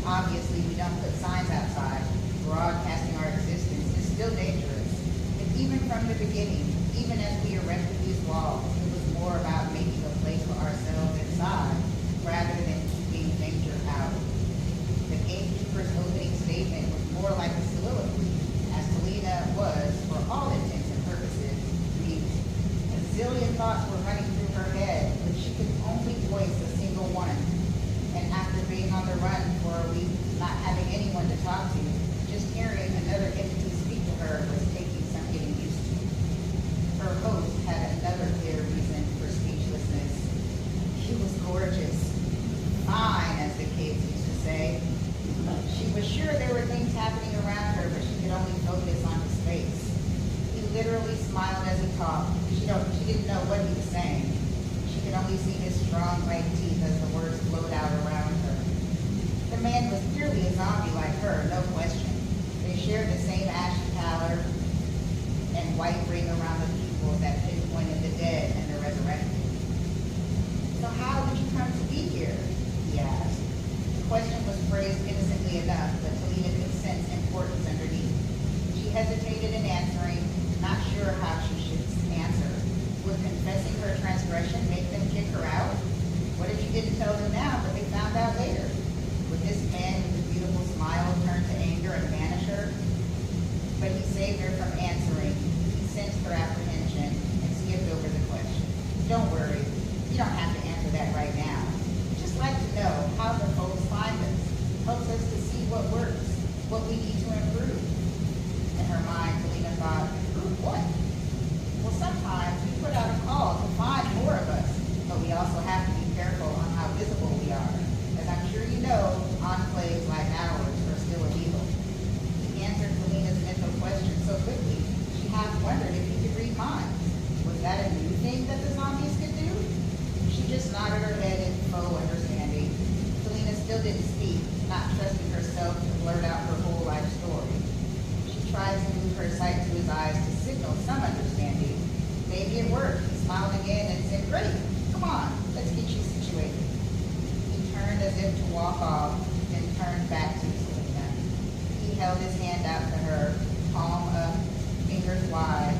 Obviously, we don't put signs outside. Broadcasting our existence is still dangerous. But even from the beginning, even as we erected these walls, it was more about making a place for ourselves inside rather than keeping danger out. The gatekeeper's opening statement was more like a soliloquy, as Talina was, for all intents and purposes, mute. A zillion thoughts were running through her head, but she could only voice a single one. And after being on the run for a week, not having anyone to talk to, just hearing another entity speak to her was taking some getting used to. Her host had another clear reason for speechlessness. He was gorgeous. Fine, as the kids used to say. She was sure there were things happening around her, but she could only focus on his face. He literally smiled as he talked. She didn't know what he was saying. She could only see his strong white teeth as the words flowed out around her. The man was clearly a zombie like her, no question. They shared the same ashy pallor and white ring around the pupils that pinpointed the dead and the resurrected. So how did you come to be here? He asked. The question was phrased innocently enough, but Talina could sense importance underneath. She hesitated in answering, not sure how she should answer. Would confessing her transgression make them kick her out? What if she didn't tell them now, but they found out later? Would this man with the beautiful smile turn to anger and banish her? But he saved her from answering. He sensed her apprehension and skipped over the question. Don't worry, you don't have to answer that right now. We'd just like to know how the folks find us. Helps us to see what works, what we need to improve. In her mind, Talina thought, improve what? Well, sometimes we put out a call to find more of us, but we also have to be careful on how visible we are. As I'm sure you know, enclaves like ours are still illegal. He answered Talina's mental question so quickly, she half wondered if he could read minds. Was that a new thing that the zombies could do? She just nodded her head in faux understanding. Talina still didn't speak, not trusting herself to blurt out her whole life story. She tried to move her sight to his eyes to signal some understanding. Maybe it worked. He smiled again and said, great, come on, let's get you situated. He turned as if to walk off, then turned back to Talina. He held his hand out to her, palm up, fingers wide,